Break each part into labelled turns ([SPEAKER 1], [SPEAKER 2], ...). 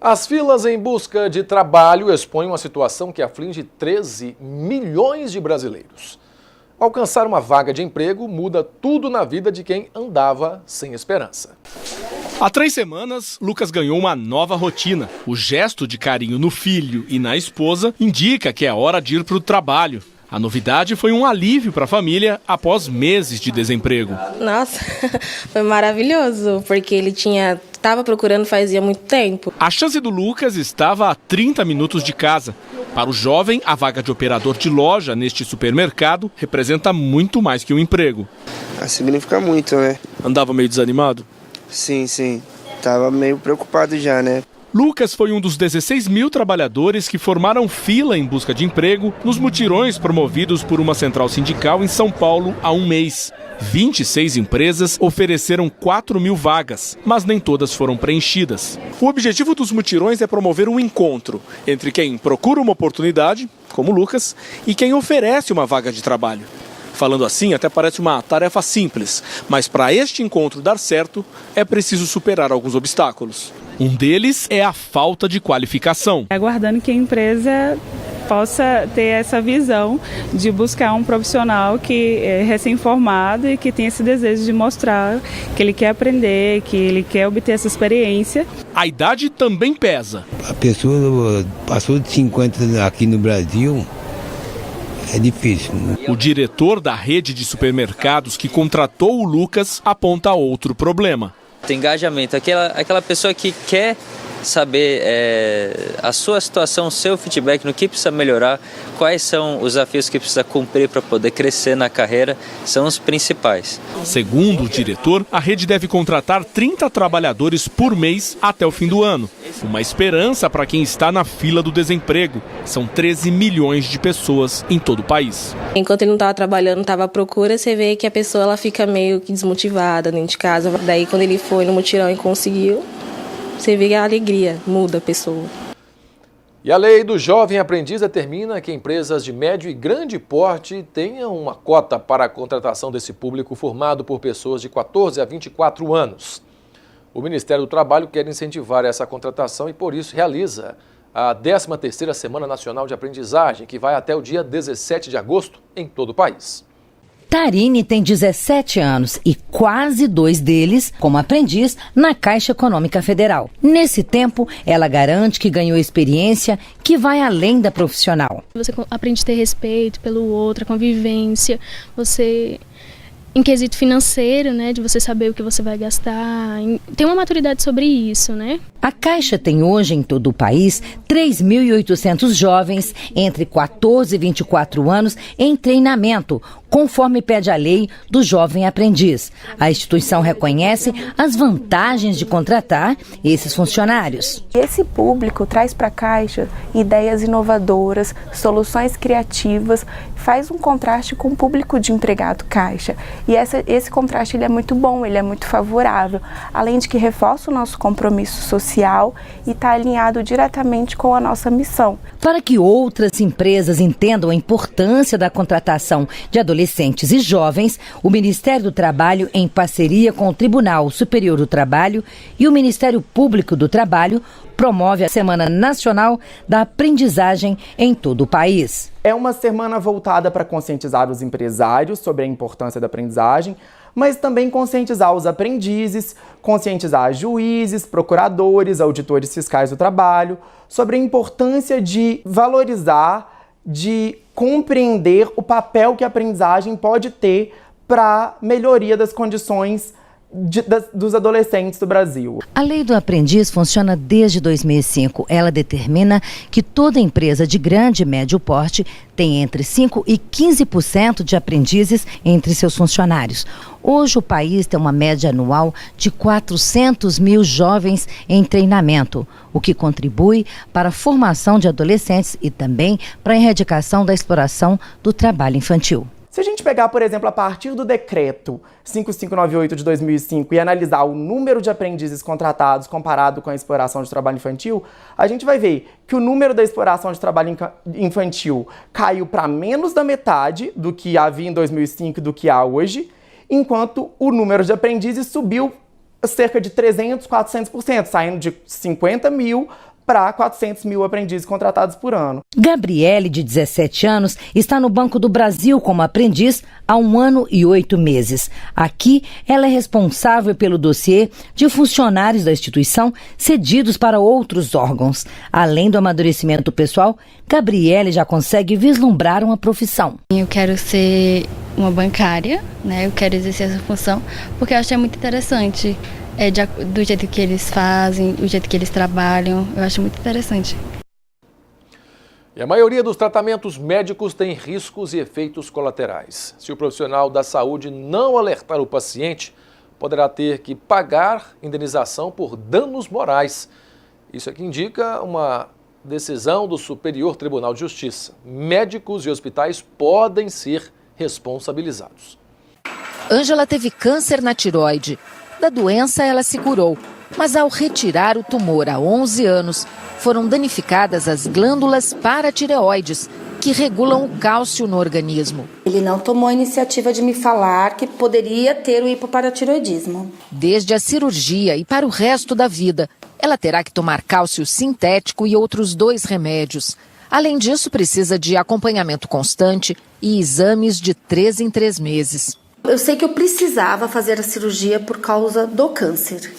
[SPEAKER 1] As filas em busca de trabalho expõem uma situação que aflige 13 milhões de brasileiros. Alcançar uma vaga de emprego muda tudo na vida de quem andava sem esperança.
[SPEAKER 2] Há 3 semanas, Lucas ganhou uma nova rotina. O gesto de carinho no filho e na esposa indica que é hora de ir para o trabalho. A novidade foi um alívio para a família após meses de desemprego.
[SPEAKER 3] Nossa, foi maravilhoso, porque ele estava procurando fazia muito tempo.
[SPEAKER 2] A chance do Lucas estava a 30 minutos de casa. Para o jovem, a vaga de operador de loja neste supermercado representa muito mais que um emprego.
[SPEAKER 4] Significa muito, né?
[SPEAKER 2] Andava meio desanimado?
[SPEAKER 4] Sim. Tava meio preocupado já, né?
[SPEAKER 2] Lucas foi um dos 16 mil trabalhadores que formaram fila em busca de emprego nos mutirões promovidos por uma central sindical em São Paulo há um mês. 26 empresas ofereceram 4 mil vagas, mas nem todas foram preenchidas. O objetivo dos mutirões é promover um encontro entre quem procura uma oportunidade, como Lucas, e quem oferece uma vaga de trabalho. Falando assim, até parece uma tarefa simples, mas para este encontro dar certo, é preciso superar alguns obstáculos. Um deles é a falta de qualificação.
[SPEAKER 5] Aguardando que a empresa possa ter essa visão de buscar um profissional que é recém-formado e que tem esse desejo de mostrar que ele quer aprender, que ele quer obter essa experiência.
[SPEAKER 2] A idade também pesa.
[SPEAKER 6] A pessoa passou de 50 aqui no Brasil. É difícil.
[SPEAKER 2] O diretor da rede de supermercados que contratou o Lucas aponta outro problema.
[SPEAKER 7] Tem engajamento, aquela pessoa que quer saber a sua situação, o seu feedback, no que precisa melhorar, quais são os desafios que precisa cumprir para poder crescer na carreira, são os principais.
[SPEAKER 2] Segundo o diretor, a rede deve contratar 30 trabalhadores por mês até o fim do ano. Uma esperança para quem está na fila do desemprego. São 13 milhões de pessoas em todo o país.
[SPEAKER 3] Enquanto ele não estava trabalhando, estava à procura, você vê que a pessoa ela fica meio que desmotivada dentro de casa. Daí quando ele foi no mutirão e conseguiu, você vê a alegria, muda a pessoa.
[SPEAKER 1] E a lei do jovem aprendiz determina que empresas de médio e grande porte tenham uma cota para a contratação desse público formado por pessoas de 14 a 24 anos. O Ministério do Trabalho quer incentivar essa contratação e, por isso, realiza a 13ª Semana Nacional de Aprendizagem, que vai até o dia 17 de agosto em todo o país.
[SPEAKER 8] Tarine tem 17 anos e quase 2 deles como aprendiz na Caixa Econômica Federal. Nesse tempo, ela garante que ganhou experiência que vai além da profissional.
[SPEAKER 9] Você aprende a ter respeito pelo outro, a convivência, em quesito financeiro, né, de você saber o que você vai gastar, tem uma maturidade sobre isso, né?
[SPEAKER 8] A Caixa tem hoje em todo o país 3.800 jovens entre 14 e 24 anos em treinamento, conforme pede a lei do jovem aprendiz. A instituição reconhece as vantagens de contratar esses funcionários.
[SPEAKER 10] Esse público traz para a Caixa ideias inovadoras, soluções criativas, faz um contraste com o público de empregado Caixa. E esse contraste ele é muito bom, ele é muito favorável, além de que reforça o nosso compromisso social e está alinhado diretamente com a nossa missão.
[SPEAKER 8] Para que outras empresas entendam a importância da contratação de adolescentes e jovens, o Ministério do Trabalho, em parceria com o Tribunal Superior do Trabalho e o Ministério Público do Trabalho, promove a Semana Nacional da Aprendizagem em todo o país.
[SPEAKER 11] É uma semana voltada para conscientizar os empresários sobre a importância da aprendizagem, mas também conscientizar os aprendizes, conscientizar juízes, procuradores, auditores fiscais do trabalho, sobre a importância de valorizar, de compreender o papel que a aprendizagem pode ter para a melhoria das condições dos adolescentes do Brasil.
[SPEAKER 8] A Lei do Aprendiz funciona desde 2005. Ela determina que toda empresa de grande e médio porte tem entre 5% e 15% de aprendizes entre seus funcionários. Hoje o país tem uma média anual de 400 mil jovens em treinamento, o que contribui para a formação de adolescentes e também para a erradicação da exploração do trabalho infantil.
[SPEAKER 11] Se a gente pegar, por exemplo, a partir do decreto 5598 de 2005 e analisar o número de aprendizes contratados comparado com a exploração de trabalho infantil, a gente vai ver que o número da exploração de trabalho infantil caiu para menos da metade do que havia em 2005 do que há hoje, enquanto o número de aprendizes subiu cerca de 300%, 400%, saindo de 50 mil para 400 mil aprendizes contratados por ano.
[SPEAKER 8] Gabriele, de 17 anos, está no Banco do Brasil como aprendiz há 1 ano e 8 meses. Aqui, ela é responsável pelo dossiê de funcionários da instituição cedidos para outros órgãos. Além do amadurecimento pessoal, Gabriele já consegue vislumbrar uma profissão.
[SPEAKER 12] Eu quero ser uma bancária, né? Eu quero exercer essa função porque eu achei muito interessante. Do jeito que eles fazem, do jeito que eles trabalham, eu acho muito interessante.
[SPEAKER 1] E a maioria dos tratamentos médicos tem riscos e efeitos colaterais. Se o profissional da saúde não alertar o paciente, poderá ter que pagar indenização por danos morais. Isso aqui indica uma decisão do Superior Tribunal de Justiça. Médicos e hospitais podem ser responsabilizados.
[SPEAKER 13] Ângela teve câncer na tireoide. Da doença, ela se curou, mas ao retirar o tumor há 11 anos, foram danificadas as glândulas paratireoides, que regulam o cálcio no organismo.
[SPEAKER 14] Ele não tomou a iniciativa de me falar que poderia ter o hipoparatireoidismo.
[SPEAKER 13] Desde a cirurgia e para o resto da vida, ela terá que tomar cálcio sintético e outros 2 remédios. Além disso, precisa de acompanhamento constante e exames de 3 em 3 meses.
[SPEAKER 14] Eu sei que eu precisava fazer a cirurgia por causa do câncer,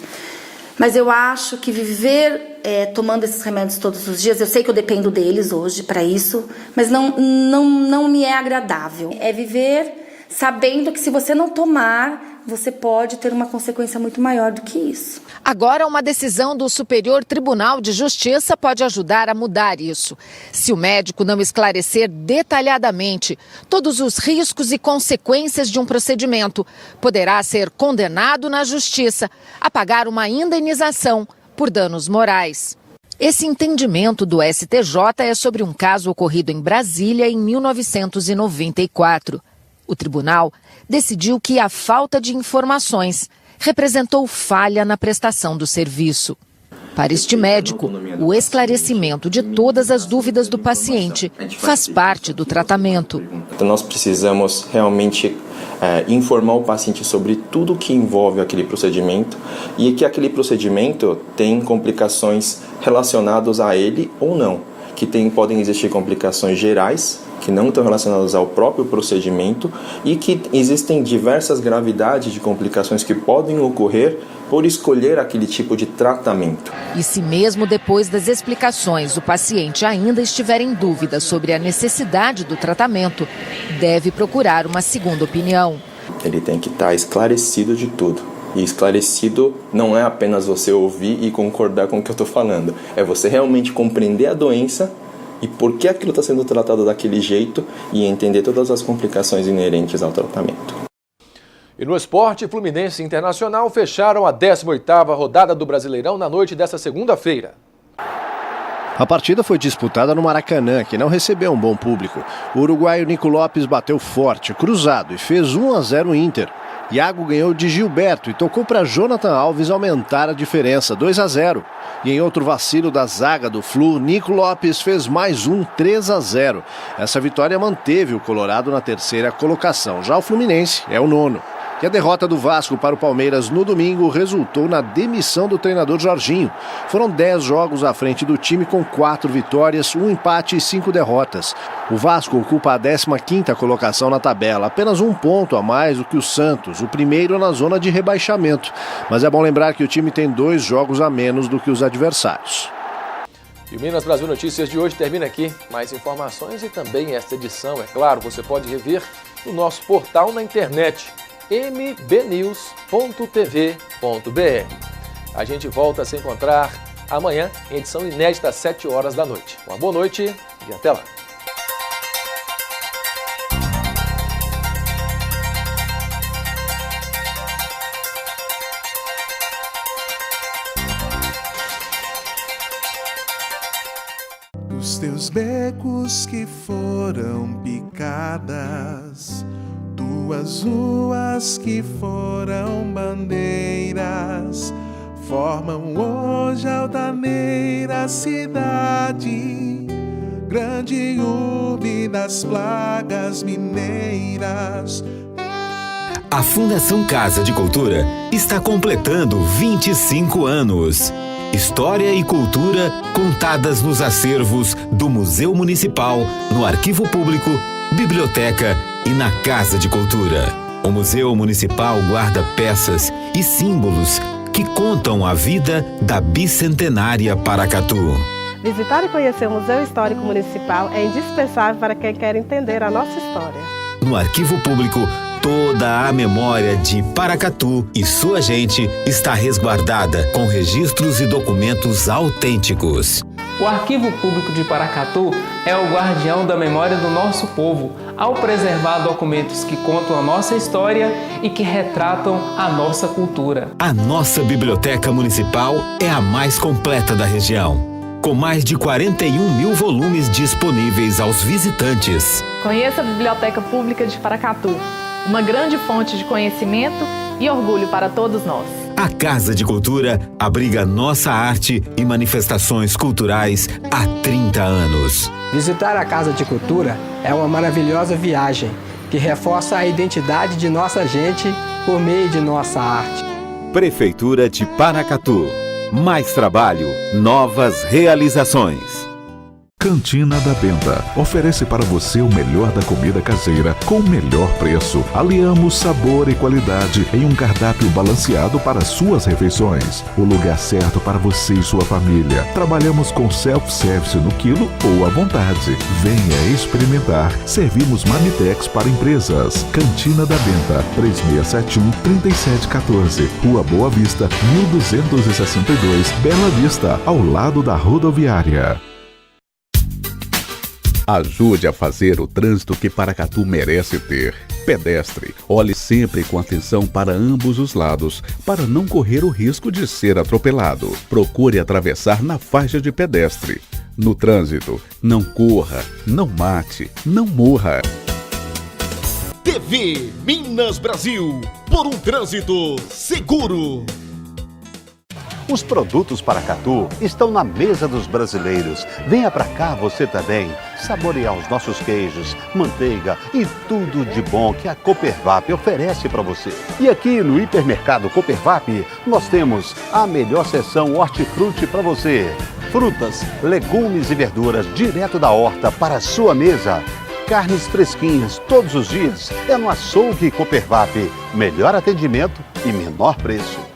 [SPEAKER 14] mas eu acho que viver tomando esses remédios todos os dias, eu sei que eu dependo deles hoje para isso, mas não me é agradável. É viver sabendo que se você não tomar, você pode ter uma consequência muito maior do que isso.
[SPEAKER 13] Agora, uma decisão do Superior Tribunal de Justiça pode ajudar a mudar isso. Se o médico não esclarecer detalhadamente todos os riscos e consequências de um procedimento, poderá ser condenado na Justiça a pagar uma indenização por danos morais. Esse entendimento do STJ é sobre um caso ocorrido em Brasília em 1994. O tribunal decidiu que a falta de informações representou falha na prestação do serviço. Para este médico, o esclarecimento de todas as dúvidas do paciente faz parte do tratamento.
[SPEAKER 15] Então nós precisamos realmente informar o paciente sobre tudo que envolve aquele procedimento e que aquele procedimento tem complicações relacionadas a ele ou não, que podem existir complicações gerais, que não estão relacionadas ao próprio procedimento e que existem diversas gravidades de complicações que podem ocorrer por escolher aquele tipo de tratamento.
[SPEAKER 13] E se mesmo depois das explicações o paciente ainda estiver em dúvida sobre a necessidade do tratamento, deve procurar uma segunda opinião.
[SPEAKER 15] Ele tem que estar esclarecido de tudo. E esclarecido não é apenas você ouvir e concordar com o que eu estou falando. É você realmente compreender a doença e por que aquilo está sendo tratado daquele jeito e entender todas as complicações inerentes ao tratamento.
[SPEAKER 1] E no esporte, Fluminense e Internacional fecharam a 18ª rodada do Brasileirão na noite desta segunda-feira.
[SPEAKER 16] A partida foi disputada no Maracanã, que não recebeu um bom público. O uruguaio Nico Lopes bateu forte, cruzado e fez 1-0 o Inter. Iago ganhou de Gilberto e tocou para Jonathan Alves aumentar a diferença, 2-0. E em outro vacilo da zaga do Flu, Nico Lopes fez mais 3-0. Essa vitória manteve o Colorado na 3ª colocação. Já o Fluminense é o 9º. E a derrota do Vasco para o Palmeiras no domingo resultou na demissão do treinador Jorginho. Foram 10 jogos à frente do time com 4 vitórias, 1 empate e 5 derrotas. O Vasco ocupa a 15ª colocação na tabela, apenas 1 ponto a mais do que o Santos, o primeiro na zona de rebaixamento. Mas é bom lembrar que o time tem 2 jogos a menos do que os adversários.
[SPEAKER 1] E o Minas Brasil Notícias de hoje termina aqui. Mais informações e também esta edição, é claro, você pode rever no nosso portal na internet, mbnews.tv.br. A gente volta a se encontrar amanhã em edição inédita às 7 horas da noite. Uma boa noite e até lá.
[SPEAKER 17] Os teus becos que foram picadas, tuas ruas que foram bandeiras, formam hoje a altaneira cidade, grande urbe das plagas mineiras.
[SPEAKER 18] A Fundação Casa de Cultura está completando 25 anos. História e cultura contadas nos acervos do Museu Municipal, no Arquivo Público, Biblioteca e na Casa de Cultura. O Museu Municipal guarda peças e símbolos que contam a vida da bicentenária Paracatu.
[SPEAKER 19] Visitar e conhecer o Museu Histórico Municipal é indispensável para quem quer entender a nossa história.
[SPEAKER 18] No Arquivo Público, toda a memória de Paracatu e sua gente está resguardada com registros e documentos autênticos.
[SPEAKER 20] O Arquivo Público de Paracatu é o guardião da memória do nosso povo, ao preservar documentos que contam a nossa história e que retratam a nossa cultura.
[SPEAKER 18] A nossa Biblioteca Municipal é a mais completa da região, com mais de 41 mil volumes disponíveis aos visitantes.
[SPEAKER 21] Conheça a Biblioteca Pública de Paracatu, uma grande fonte de conhecimento e orgulho para todos nós.
[SPEAKER 18] A Casa de Cultura abriga nossa arte e manifestações culturais há 30 anos.
[SPEAKER 22] Visitar a Casa de Cultura é uma maravilhosa viagem que reforça a identidade de nossa gente por meio de nossa arte.
[SPEAKER 23] Prefeitura de Paracatu. Mais trabalho, novas realizações.
[SPEAKER 17] Cantina da Benta oferece para você o melhor da comida caseira com o melhor preço. Aliamos sabor e qualidade em um cardápio balanceado para suas refeições. O lugar certo para você e sua família. Trabalhamos com self-service no quilo ou à vontade. Venha experimentar. Servimos Marmitex para empresas. Cantina da Benta, 3671-3714. Rua Boa Vista, 1262, Bela Vista, ao lado da rodoviária.
[SPEAKER 24] Ajude a fazer o trânsito que Paracatu merece ter. Pedestre, olhe sempre com atenção para ambos os lados, para não correr o risco de ser atropelado. Procure atravessar na faixa de pedestre. No trânsito, não corra, não mate, não morra.
[SPEAKER 25] TV Minas Brasil, por um trânsito seguro.
[SPEAKER 26] Os produtos Paracatu estão na mesa dos brasileiros. Venha pra cá você também, saborear os nossos queijos, manteiga e tudo de bom que a Copervap oferece para você. E aqui no Hipermercado Copervap, nós temos a melhor seção hortifruti para você. Frutas, legumes e verduras direto da horta para a sua mesa. Carnes fresquinhas todos os dias. É no Açougue Copervap. Melhor atendimento e menor preço.